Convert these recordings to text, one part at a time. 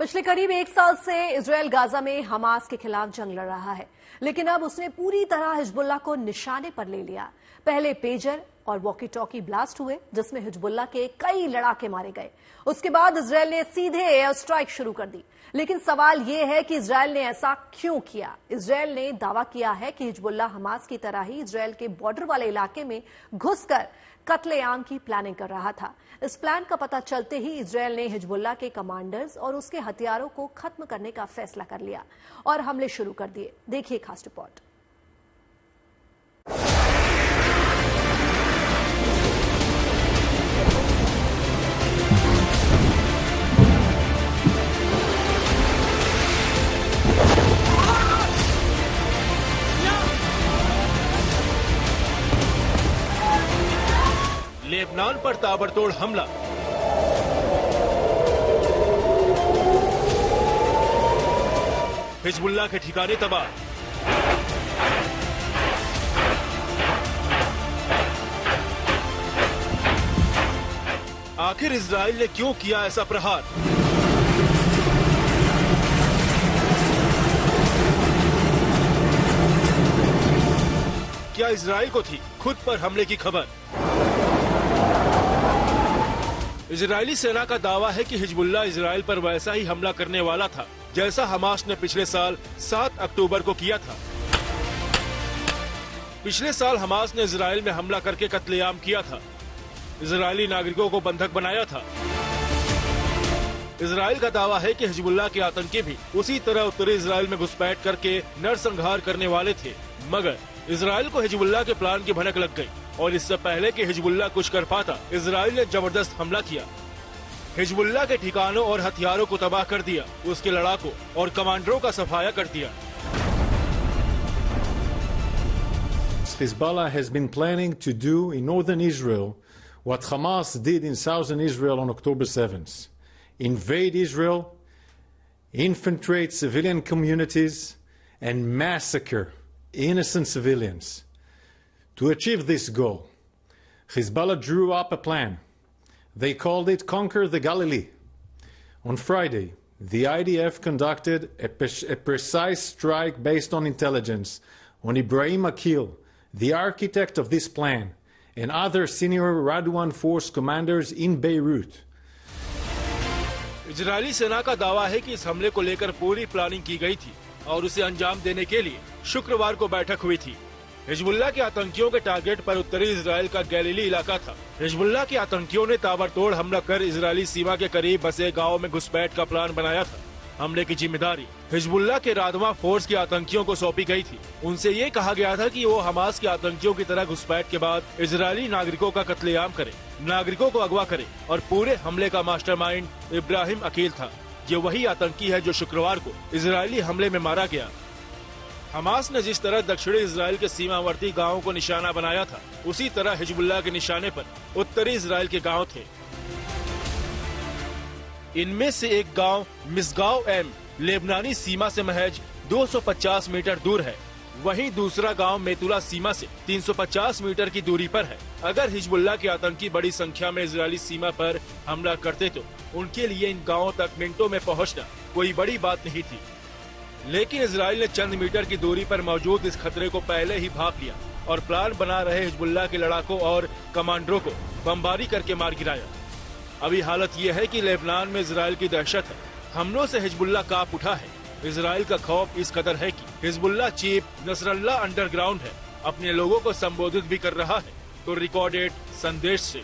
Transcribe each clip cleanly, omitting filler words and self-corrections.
पिछले करीब एक साल से इजरायल गाजा में हमास के खिलाफ जंग लड़ रहा है, लेकिन अब उसने पूरी तरह हिजबुल्लाह को निशाने पर ले लिया। पहले पेजर और वॉकी टॉकी ब्लास्ट हुए, जिसमें हिजबुल्लाह के कई लड़ाके मारे गए। उसके बाद इजरायल ने सीधे एयर स्ट्राइक शुरू कर दी। लेकिन सवाल यह है कि इजरायल ने ऐसा क्यों किया। इजरायल ने दावा किया है कि हिजबुल्लाह हमास की तरह ही इजरायल के बॉर्डर वाले इलाके में घुसकर कत्लेआम की प्लानिंग कर रहा था। इस प्लान का पता चलते ही इजरायल ने हिजबुल्लाह के कमांडर्स और उसके हथियारों को खत्म करने का फैसला कर लिया और हमले शुरू कर दिए। देखिए खास रिपोर्ट। लेबनान पर ताबड़तोड़ हमला। हिजबुल्लाह के ठिकाने तबाह। आखिर इजराइल ने क्यों किया ऐसा प्रहार? क्या इजराइल को थी खुद पर हमले की खबर? इजरायली सेना का दावा है कि हिजबुल्लाह इजराइल पर वैसा ही हमला करने वाला था जैसा हमास ने पिछले साल 7 अक्टूबर को किया था। पिछले साल हमास ने इजराइल में हमला करके कत्लेआम किया था। इजरायली नागरिकों को बंधक बनाया था। इजराइल का दावा है कि हिजबुल्लाह के आतंकी भी उसी तरह उत्तरी इजराइल में घुसपैठ करके नरसंहार करने वाले थे, मगर इजराइल को हिजबुल्लाह के प्लान की भनक लग गई और इससे पहले कि हिजबुल्लाह कुछ कर पाता, इजराइल ने जबरदस्त हमला किया। हिजबुल्लाह के ठिकानों और हथियारों को तबाह कर दिया, उसके लड़ाकों और कमांडरों का सफाया कर दिया। Hezbollah has been planning to do in northern Israel what Hamas did in southern Israel on October 7th. Invade Israel, infiltrate civilian communities, and massacre innocent civilians. To achieve this goal, Hezbollah drew up a plan. They called it Conquer the Galilee. On Friday, the IDF conducted a precise strike based on intelligence on Ibrahim Akil, the architect of this plan, and other senior Radwan force commanders in Beirut. Israeli सेना का दावा है कि इस हमले को लेकर पूरी प्लानिंग की गई थी और उसे अंजाम देने के लिए शुक्रवार को बैठक हुई थी। हिजबुल्लाह के आतंकियों के टारगेट पर उत्तरी इजराइल का गैलीली इलाका था। हिजबुल्लाह के आतंकियों ने ताबड़तोड़ हमला कर इजरायली सीमा के करीब बसे गांव में घुसपैठ का प्लान बनाया था। हमले की जिम्मेदारी हिजबुल्लाह के रादवा फोर्स के आतंकियों को सौंपी गई थी। उनसे ये कहा गया था कि वो हमास के आतंकियों की तरह घुसपैठ के बाद इजरायली नागरिकों का कत्लेआम करे, नागरिकों को अगवा करे और पूरे हमले का मास्टरमाइंड इब्राहिम अकील था। ये वही आतंकी है जो शुक्रवार को इजरायली हमले में मारा गया। हमास ने जिस तरह दक्षिणी इजराइल के सीमावर्ती गांवों को निशाना बनाया था, उसी तरह हिजबुल्लाह के निशाने पर उत्तरी इजराइल के गांव थे। इनमें से एक गांव मिसगांव एम लेबनानी सीमा से महज 250 मीटर दूर है। वहीं दूसरा गांव मेतुला सीमा से 350 मीटर की दूरी पर है। अगर हिजबुल्लाह के आतंकी बड़ी संख्या में इजरायली सीमा पर हमला करते तो उनके लिए इन गांवों तक मिनटों में पहुंचना कोई बड़ी बात नहीं थी। लेकिन इजराइल ने चंद मीटर की दूरी पर मौजूद इस खतरे को पहले ही भांप लिया और प्लान बना रहे हिजबुल्लाह के लड़ाकों और कमांडरों को बमबारी करके मार गिराया। अभी हालत यह है कि लेबनान में इजराइल की दहशत है। हमलों से हिजबुल्लाह कांप उठा है। इजराइल का खौफ इस कदर है कि हिजबुल्लाह चीफ नसरल्लाह अंडरग्राउंड है, अपने लोगों को संबोधित भी कर रहा है। तो रिकॉर्डेड संदेश से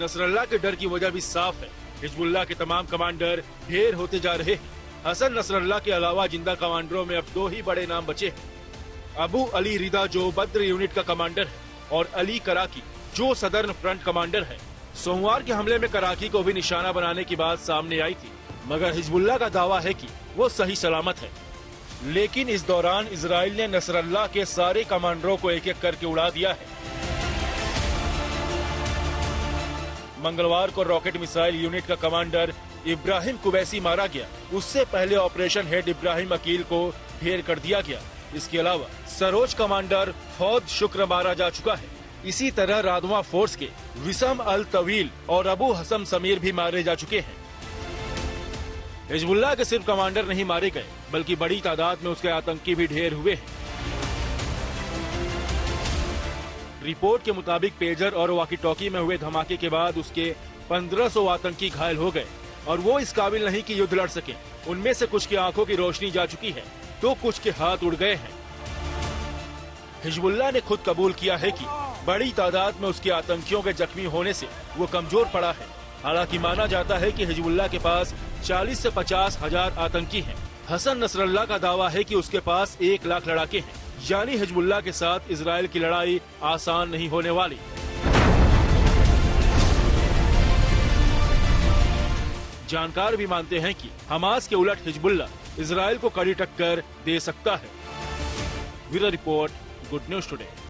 नसरल्ला के डर की वजह भी साफ है। हिजबुल्लाह के तमाम कमांडर ढेर होते जा रहे हैं। हसन नसरल्ला के अलावा जिंदा कमांडरों में अब 2 ही बड़े नाम बचे हैं। अबू अली रिदा जो बद्र यूनिट का कमांडर है और अली कराकी जो सदर्न फ्रंट कमांडर है। सोमवार के हमले में कराकी को भी निशाना बनाने की बात सामने आई थी, मगर हिजबुल्लाह का दावा है कि वो सही सलामत है। लेकिन इस दौरान इजराइल ने नसरल्ला के सारे कमांडरों को एक एक करके उड़ा दिया है। मंगलवार को रॉकेट मिसाइल यूनिट का कमांडर इब्राहिम कुवैसी मारा गया। उससे पहले ऑपरेशन हेड इब्राहिम अकील को ढेर कर दिया गया। इसके अलावा सरोज कमांडर फौद शुक्र मारा जा चुका है। इसी तरह रादवा फोर्स के विसम अल तवील और अबू हसम समीर भी मारे जा चुके हैं। हिजबुल्लाह के सिर्फ कमांडर नहीं मारे गए, बल्कि बड़ी तादाद में उसके आतंकी भी ढेर हुए हैं। रिपोर्ट के मुताबिक पेजर और वॉकी टॉकी में हुए धमाके के बाद उसके 1500 आतंकी घायल हो गए और वो इस काबिल नहीं कि युद्ध लड़ सके। उनमें से कुछ की आंखों की रोशनी जा चुकी है तो कुछ के हाथ उड़ गए हैं। हिजबुल्लाह ने खुद कबूल किया है कि बड़ी तादाद में उसके आतंकियों के जख्मी होने से वो कमजोर पड़ा है। हालांकि माना जाता है कि हिजबुल्लाह के पास 40 से 50 हजार आतंकी हैं। हसन नसरल्ला का दावा है कि उसके पास 1 लाख लड़ाके हैं, यानी हिजबुल्लाह के साथ इजराइल की लड़ाई आसान नहीं होने वाली। जानकार भी मानते हैं कि हमास के उलट हिजबुल्लाह इजराइल को कड़ी टक्कर दे सकता है। Bureau report, good news today.